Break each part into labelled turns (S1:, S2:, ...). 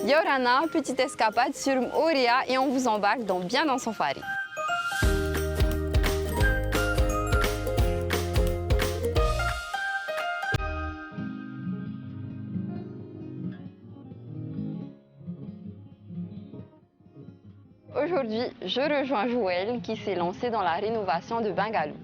S1: Yorana, petite escapade sur Moria et on vous embarque bien dans son safari. Aujourd'hui, je rejoins Joël qui s'est lancé dans la rénovation de Bangalore.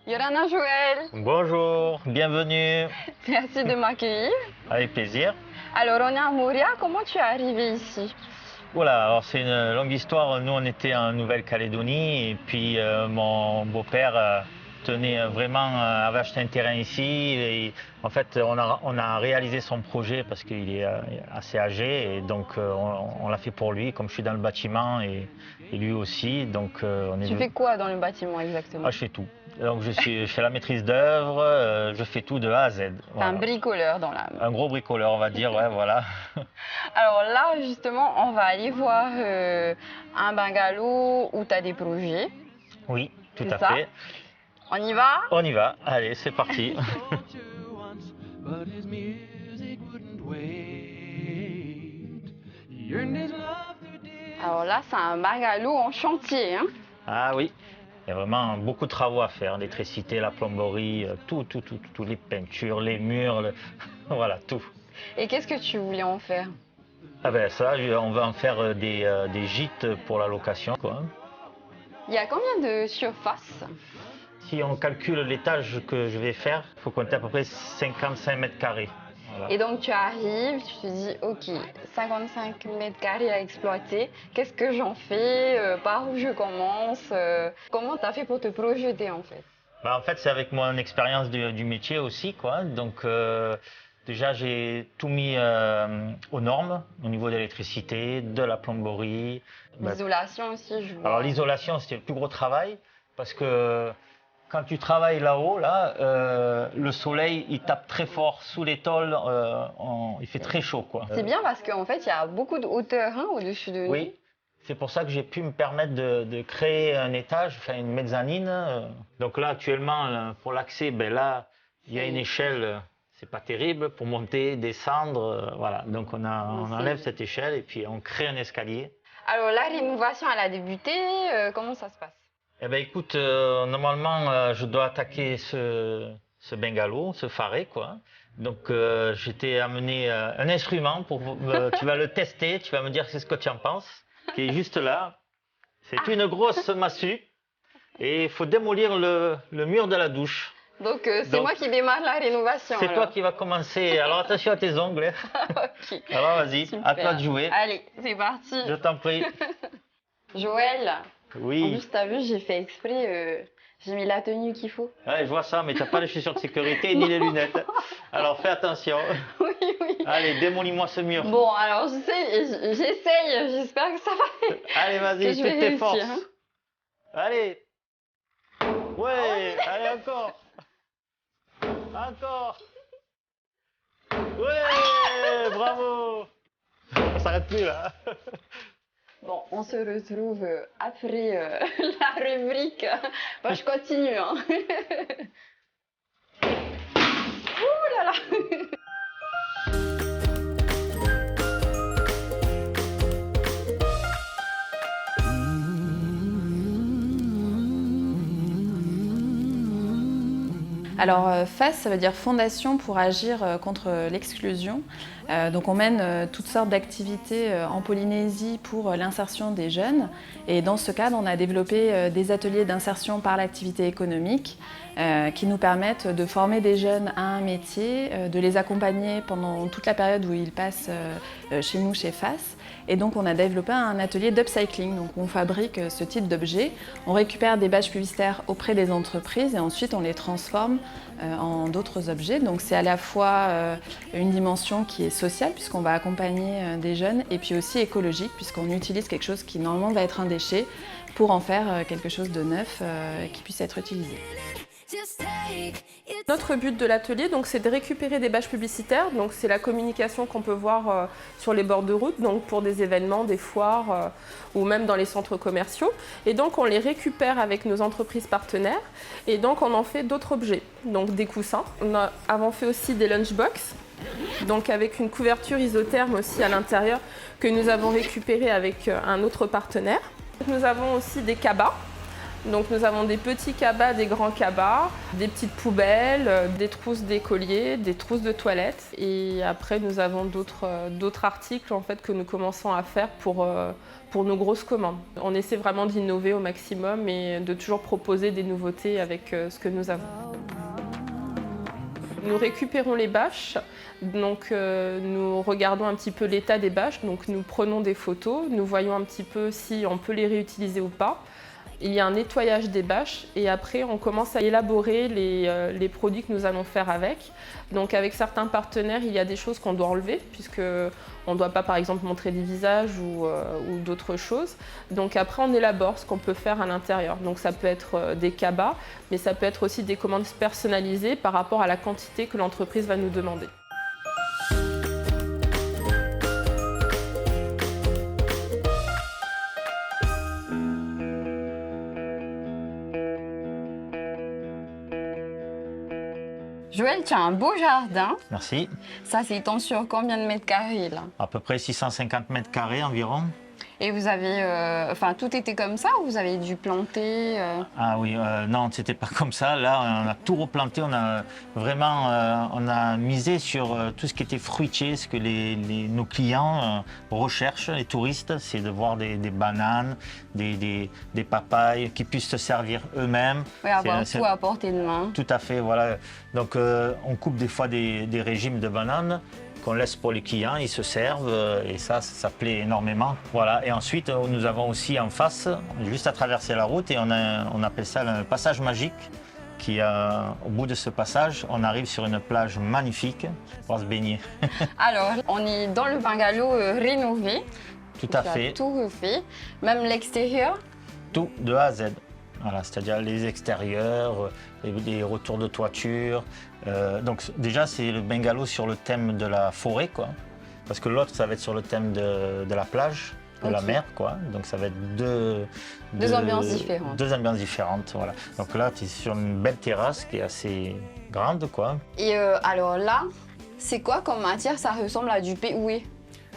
S1: Yorana, Joël.
S2: Bonjour, bienvenue.
S1: Merci de m'accueillir.
S2: Avec plaisir.
S1: Alors, on est à Moria. Comment tu es arrivé ici?
S2: Voilà, alors c'est une longue histoire. Nous, on était en Nouvelle-Calédonie et puis mon beau-père avait acheté un terrain ici. Et en fait, on a réalisé son projet parce qu'il est assez âgé et donc on l'a fait pour lui. Comme je suis dans le bâtiment et lui aussi, donc
S1: Tu fais quoi dans le bâtiment exactement?
S2: Je fais tout. Donc je fais la maîtrise d'œuvre, je fais tout de A à Z.
S1: Voilà. Un bricoleur dans l'âme.
S2: Un gros bricoleur, on va dire, ouais, voilà.
S1: Alors là, justement, on va aller voir un bungalow où tu as des projets.
S2: Oui, tout à fait.
S1: On y va?
S2: On y va, allez, c'est parti.
S1: Alors là, c'est un bungalow en chantier, hein?
S2: Ah oui. Il y a vraiment beaucoup de travaux à faire, l'électricité, la plomberie, tout, les peintures, les murs, voilà, tout.
S1: Et qu'est-ce que tu voulais en faire?
S2: Ah ben ça, on va en faire des gîtes pour la location, quoi.
S1: Il y a combien de surface?
S2: Si on calcule l'étage que je vais faire, il faut compter à peu près 55 mètres carrés.
S1: Voilà. Et donc tu arrives, tu te dis, ok, 55 mètres carrés à exploiter, qu'est-ce que j'en fais, par où je commence, comment tu as fait pour te projeter en fait?
S2: Bah, en fait, c'est avec mon expérience du métier aussi, quoi. Donc déjà, j'ai tout mis aux normes au niveau de l'électricité, de la plomberie.
S1: L'isolation aussi, je vois.
S2: Alors l'isolation, c'était le plus gros travail parce que quand tu travailles là-haut, le soleil, il tape très fort sous les tôles, il fait très chaud, quoi.
S1: C'est bien parce qu'en fait, il y a beaucoup de hauteur au-dessus de nous.
S2: Oui, c'est pour ça que j'ai pu me permettre de créer un étage, enfin une mezzanine. Donc là, actuellement, pour l'accès, ben là, il y a une échelle, c'est pas terrible, pour monter, descendre, voilà. Donc on enlève cette échelle et puis on crée un escalier.
S1: Alors la rénovation, elle a débuté, comment ça se passe?
S2: Eh bien, écoute, normalement, je dois attaquer ce bungalow, ce faré, quoi. Donc, je t'ai amené un instrument tu vas le tester, tu vas me dire ce que tu en penses, qui est juste là. C'est une grosse massue et il faut démolir le mur de la douche.
S1: Donc, c'est moi qui démarre la rénovation.
S2: C'est toi qui vas commencer. Alors, attention à tes ongles.
S1: Ok.
S2: Alors, vas-y, à toi de jouer.
S1: Allez, c'est parti.
S2: Je t'en prie.
S1: Joël.
S2: Oui.
S1: En plus, t'as vu, j'ai fait exprès, j'ai mis la tenue qu'il faut.
S2: Ouais, je vois ça, mais t'as pas les chaussures de sécurité ni les lunettes. Alors fais attention.
S1: Oui, oui.
S2: Allez, démolis-moi ce mur.
S1: Bon, alors j'essaye, j'espère que ça va.
S2: Allez, vas-y, toutes tes forces.
S1: Hein.
S2: Allez. Ouais, allez encore. Encore. Ouais, bravo. Ça s'arrête plus là.
S1: Bon, on se retrouve après la rubrique. Bon, je continue. Hein. Ouh là là.
S3: Alors FAS, ça veut dire Fondation pour agir contre l'exclusion. Donc on mène toutes sortes d'activités en Polynésie pour l'insertion des jeunes. Et dans ce cadre, on a développé des ateliers d'insertion par l'activité économique qui nous permettent de former des jeunes à un métier, de les accompagner pendant toute la période où ils passent chez nous, chez FAS. Et donc on a développé un atelier d'upcycling. Donc on fabrique ce type d'objets, on récupère des badges publicitaires auprès des entreprises et ensuite on les transforme en d'autres objets. Donc c'est à la fois une dimension qui est sociale puisqu'on va accompagner des jeunes et puis aussi écologique puisqu'on utilise quelque chose qui normalement va être un déchet pour en faire quelque chose de neuf qui puisse être utilisé.
S4: Notre but de l'atelier, donc, c'est de récupérer des bâches publicitaires. Donc, c'est la communication qu'on peut voir sur les bords de route, donc pour des événements, des foires ou même dans les centres commerciaux. Et donc, on les récupère avec nos entreprises partenaires et donc on en fait d'autres objets, donc des coussins. On a avant fait aussi des lunchbox, donc avec une couverture isotherme aussi à l'intérieur que nous avons récupéré avec un autre partenaire. Nous avons aussi des cabas. Donc nous avons des petits cabas, des grands cabas, des petites poubelles, des trousses d'écoliers, des trousses de toilettes. Et après nous avons d'autres articles en fait, que nous commençons à faire pour nos grosses commandes. On essaie vraiment d'innover au maximum et de toujours proposer des nouveautés avec ce que nous avons. Nous récupérons les bâches, donc nous regardons un petit peu l'état des bâches, donc nous prenons des photos, nous voyons un petit peu si on peut les réutiliser ou pas. Il y a un nettoyage des bâches et après on commence à élaborer les produits que nous allons faire avec. Donc avec certains partenaires, il y a des choses qu'on doit enlever puisqu'on ne doit pas par exemple montrer des visages ou d'autres choses. Donc après on élabore ce qu'on peut faire à l'intérieur. Donc ça peut être des cabas, mais ça peut être aussi des commandes personnalisées par rapport à la quantité que l'entreprise va nous demander.
S1: Joël, tu as un beau jardin.
S2: Merci.
S1: Ça s'étend sur combien de mètres carrés là?
S2: À peu près 650 mètres carrés environ.
S1: Et vous avez, enfin tout était comme ça ou vous avez dû planter
S2: Ah oui, non, c'était pas comme ça. Là, on a tout replanté. On a vraiment, on a misé sur tout ce qui était fruitier, ce que nos clients recherchent, les touristes, c'est de voir des bananes, des papayes qui puissent se servir eux-mêmes.
S1: Oui, avoir tout à portée de main.
S2: Tout à fait, voilà. Donc, on coupe des fois des régimes de bananes qu'on laisse pour les clients, ils se servent et ça plaît énormément. Voilà. Et ensuite, nous avons aussi en face, juste à traverser la route, et on appelle ça le passage magique. Au bout de ce passage, on arrive sur une plage magnifique pour se baigner.
S1: Alors, on est dans le bungalow rénové.
S2: Tout à fait.
S1: Tout refait, même l'extérieur.
S2: Tout de A à Z. Voilà, c'est-à-dire les extérieurs, les retours de toiture. Donc déjà, c'est le bungalow sur le thème de la forêt, quoi. Parce que l'autre, ça va être sur le thème de la plage, de la mer, quoi. Donc ça va être deux
S1: ambiances différentes.
S2: Deux ambiances différentes, voilà. Donc là, tu es sur une belle terrasse qui est assez grande, quoi.
S1: Et alors là, c'est quoi comme matière? Ça ressemble à du POE.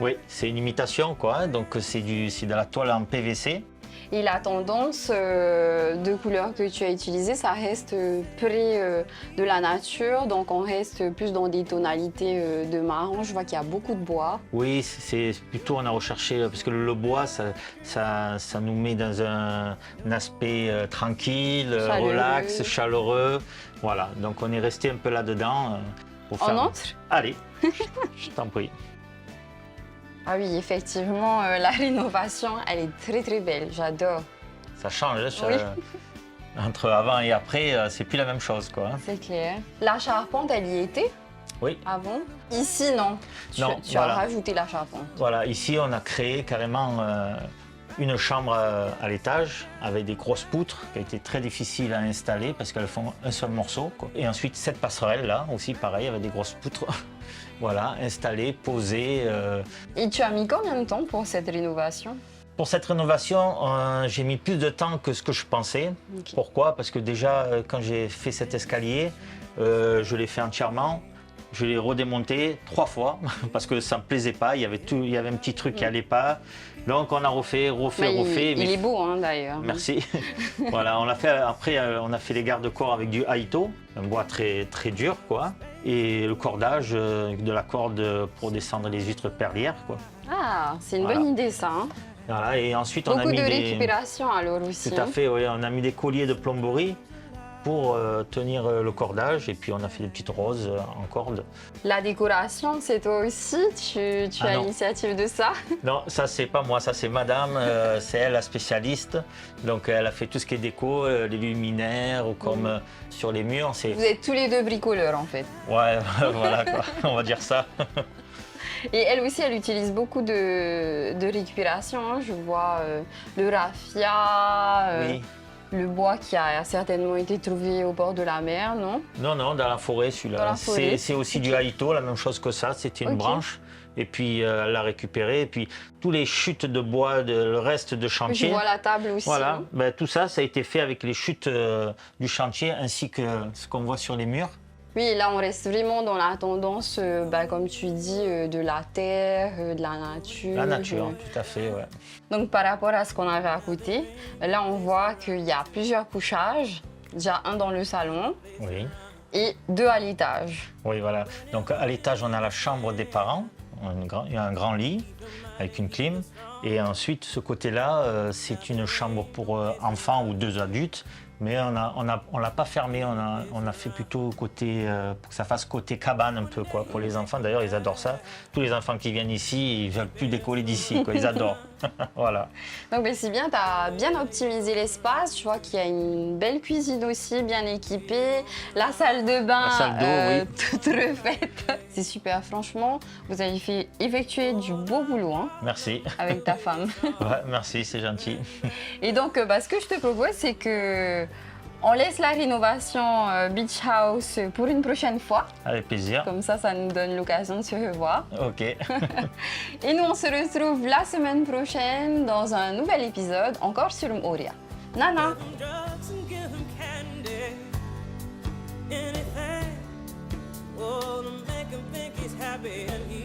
S2: Oui, c'est une imitation, quoi. Donc c'est de la toile en PVC.
S1: Et la tendance de couleur que tu as utilisée, ça reste près de la nature, donc on reste plus dans des tonalités de marron. Je vois qu'il y a beaucoup de bois.
S2: Oui, c'est plutôt, on a recherché, parce que le bois, ça nous met dans un aspect tranquille, relax, chaleureux. Voilà, donc on est resté un peu là-dedans.
S1: On entre?
S2: Allez, je t'en prie.
S1: Ah oui, effectivement, la rénovation, elle est très très belle, j'adore.
S2: Ça change,
S1: oui.
S2: Entre avant et après, c'est plus la même chose, quoi.
S1: C'est clair. La charpente, elle y était?
S2: Oui.
S1: Avant? Ici, non. Tu
S2: voilà.
S1: as rajouté la charpente.
S2: Voilà, ici, on a créé carrément une chambre à l'étage avec des grosses poutres qui a été très difficile à installer parce qu'elles font un seul morceau, quoi. Et ensuite, cette passerelle là aussi, pareil, avec des grosses poutres. Voilà, installée, posée.
S1: Et tu as mis combien de temps pour cette rénovation?
S2: Pour cette rénovation, j'ai mis plus de temps que ce que je pensais. Okay. Pourquoi? Parce que déjà, quand j'ai fait cet escalier, je l'ai fait entièrement. Je l'ai redémonté 3 fois parce que ça ne me plaisait pas. Il y avait un petit truc qui n'allait pas. Donc on a refait.
S1: Il est beau, hein, d'ailleurs.
S2: Merci. Voilà, après on a fait les garde-corps avec du haïto, un bois très très dur, quoi. Et le cordage de la corde pour descendre les huîtres perlières, quoi.
S1: Ah, c'est une bonne idée, ça. Hein.
S2: Voilà, et ensuite
S1: on a mis de récupération alors aussi.
S2: Tout à fait, oui. On a mis des colliers de plomberie pour tenir le cordage, et puis on a fait des petites roses en corde. La
S1: décoration, c'est toi aussi? Tu as l'initiative de ça?
S2: Non, ça c'est pas moi, ça c'est madame, c'est elle la spécialiste. Donc elle a fait tout ce qui est déco, les luminaires, ou comme sur les murs.
S1: Vous êtes tous les deux bricoleurs en fait.
S2: Ouais, voilà quoi, on va dire ça.
S1: Et elle aussi, elle utilise beaucoup de récupération. Hein. Je vois le raffia.
S2: Oui.
S1: le bois qui a certainement été trouvé au bord de la mer, non?
S2: Non, non, dans la forêt,
S1: Dans
S2: celui-là.
S1: la forêt.
S2: C'est aussi du haïto, la même chose que ça. C'était une
S1: Ok.
S2: branche. Et puis, elle l'a récupéré. Et puis, tous les chutes de bois, le reste de
S1: Je
S2: chantier.
S1: vois la table aussi.
S2: Voilà, ben, tout ça, ça a été fait avec les chutes du chantier ainsi que ce qu'on voit sur les murs.
S1: Oui, là, on reste vraiment dans la tendance, comme tu dis, de la terre, de la nature.
S2: La nature, tout à fait, ouais.
S1: Donc, par rapport à ce qu'on avait à côté, là, on voit qu'il y a plusieurs couchages. Déjà un dans le salon
S2: Oui,
S1: et 2 à l'étage.
S2: oui, voilà. Donc, à l'étage, on a la chambre des parents. Il y a un grand lit avec une clim. Et ensuite, ce côté-là, c'est une chambre pour enfants ou 2 adultes. Mais on l'a pas fermé, on a fait plutôt côté, pour que ça fasse côté cabane un peu, quoi, pour les enfants. D'ailleurs, ils adorent ça. Tous les enfants qui viennent ici, ils veulent plus décoller d'ici, quoi. Ils adorent. Voilà.
S1: Donc, c'est bien, tu as bien optimisé l'espace. Tu vois qu'il y a une belle cuisine aussi, bien équipée. La salle de bain,
S2: La salle d'eau, oui.
S1: toute refaite. C'est super, franchement. Vous avez fait effectuer du beau boulot hein,
S2: Merci.
S1: avec ta femme.
S2: Ouais, merci, c'est gentil.
S1: Et donc, ce que je te propose, c'est que on laisse la rénovation Beach House pour une prochaine fois.
S2: Avec plaisir.
S1: Comme ça nous donne l'occasion de se revoir.
S2: Ok.
S1: Et nous, on se retrouve la semaine prochaine dans un nouvel épisode, encore sur Moria. Nana!
S5: Drugs and give him candy, anything, oh, to make him think he's happy and he